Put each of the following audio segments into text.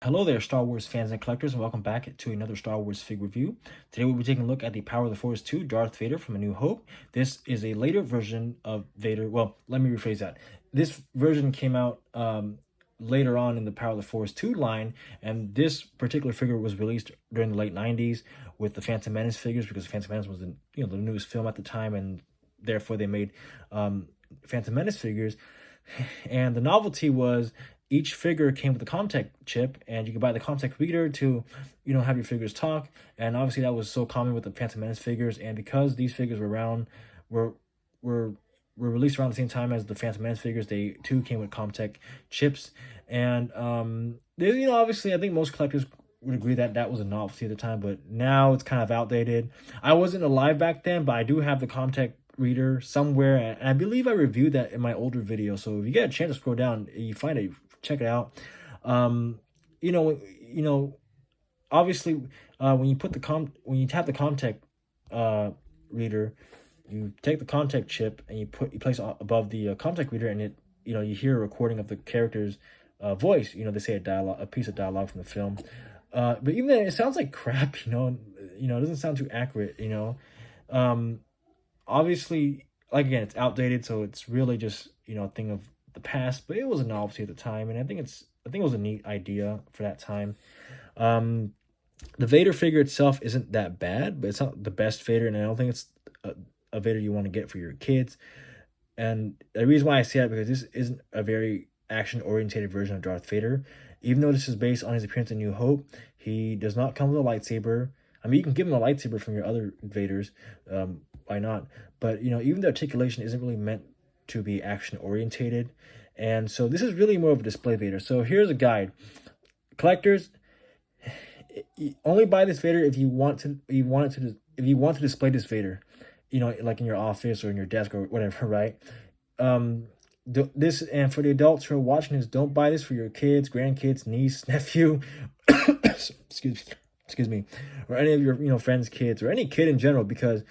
Hello there, Star Wars fans and collectors, and welcome back to another Star Wars figure review. Today we'll be taking a look at the Power of the Force 2, Darth Vader from A New Hope. This is a later version of Vader. Well, let me rephrase that. This version came out later on in the Power of the Force 2 line, and this particular figure was released during the late 90s with the Phantom Menace figures, because Phantom Menace was the newest film at the time, and therefore they made Phantom Menace figures. And the novelty was each figure came with a Commtech chip, and you could buy the Commtech reader to, have your figures talk. And obviously that was so common with the Phantom Menace figures. And because these figures were released around the same time as the Phantom Menace figures, they too came with Commtech chips. And obviously I think most collectors would agree that that was a novelty at the time, but now it's kind of outdated. I wasn't alive back then, but I do have the Commtech reader somewhere, and I believe I reviewed that in my older video. So if you get a chance to scroll down, you find it, check it out. Obviously, when you tap the Commtech reader, you take the Commtech chip and you place it above the Commtech reader, and it you hear a recording of the character's voice. They say a piece of dialogue from the film. But even then, it sounds like crap. It doesn't sound too accurate. Obviously, like, again, it's outdated, so it's really just a thing of the past. But it was a novelty at the time, and I think it was a neat idea for that time. The Vader figure itself isn't that bad, but it's not the best Vader, and I don't think it's a Vader you want to get for your kids. And the reason why I say that, because this isn't a very action-oriented version of Darth Vader. Even though this is based on his appearance in New Hope, he does not come with a lightsaber. I mean, you can give him a lightsaber from your other Vaders. Why not? But, even the articulation isn't really meant to be action-orientated. And so this is really more of a display Vader. So here's a guide. Collectors, only buy this Vader if you want to display this Vader, like in your office or in your desk or whatever, right? This, and for the adults who are watching this, don't buy this for your kids, grandkids, niece, nephew, excuse me, or any of your friends' kids, or any kid in general, because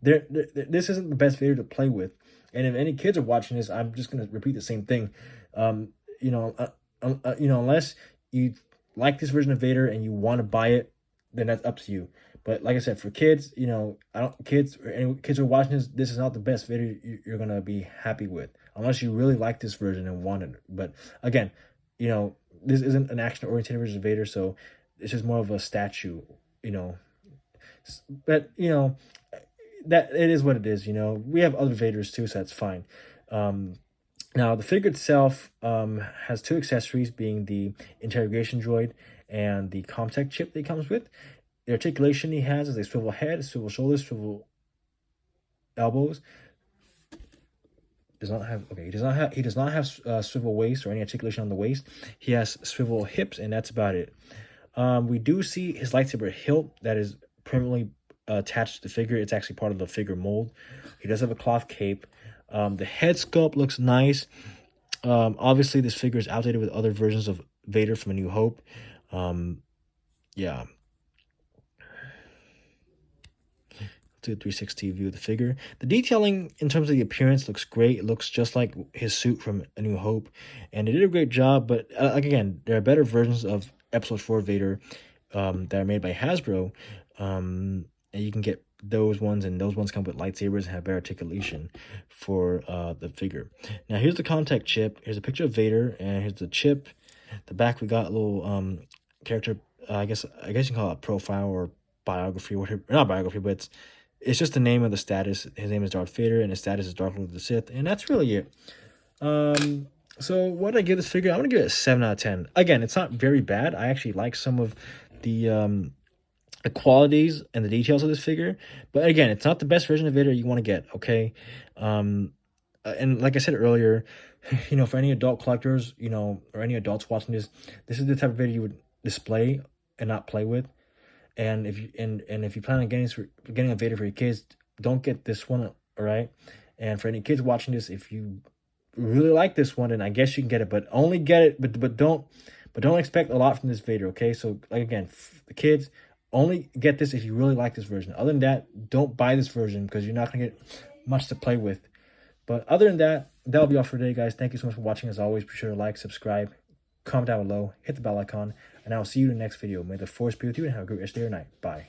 this isn't the best Vader to play with. And if any kids are watching this, I'm just gonna repeat the same thing. Unless you like this version of Vader and you want to buy it, then that's up to you. But like I said, for kids, kids who are watching this is not the best Vader you're gonna be happy with, unless you really like this version and want it. But again, this isn't an action-oriented version of Vader, so it's just more of a statue, But that it is what it is. We have other Vaders too, so that's fine. Now the figure itself has two accessories, being the interrogation droid and the Commtech chip that it comes with. The articulation he has is a swivel head, swivel shoulders, swivel elbows. He does not have swivel waist or any articulation on the waist. He has swivel hips, and that's about it. We do see his lightsaber hilt that is permanently attached to the figure. It's actually part of the figure mold. He does have a cloth cape. The head sculpt looks nice. Obviously, this figure is outdated with other versions of Vader from A New Hope. Yeah. Do a 360 view of the figure. The detailing in terms of the appearance looks great. It looks just like his suit from A New Hope, and they did a great job. But again, there are better versions of Episode 4 Vader that are made by Hasbro, and you can get those ones, and those ones come with lightsabers and have better articulation for the figure. Now here's the Commtech chip. Here's a picture of Vader, and here's the chip. The back, we got a little character. I guess you can call it profile or biography, or whatever. Not biography, but it's just the name of the status. His name is Darth Vader, and his status is Darth Lord of the Sith, and that's really it. So what did I give this figure? I'm gonna give it a 7 out of 10. Again, it's not very bad. I actually like some of the qualities and the details of this figure, but again, it's not the best version of Vader you want to get. Okay, and like I said earlier, for any adult collectors, or any adults watching this is the type of Vader you would display and not play with. And if you plan on getting a Vader for your kids, don't get this one. All right. And for any kids watching this, if you really like this one, then I guess you can get it, but only get it, but don't expect a lot from this Vader. Okay. So, like, again, the kids, only get this if you really like this version. Other than that, don't buy this version, because you're not gonna get much to play with. But other than that, that'll be all for today, guys. Thank you so much for watching. As always, be sure to like, subscribe, comment down below, hit the bell icon, and I will see you in the next video. May the force be with you and have a great rest of your night. Bye.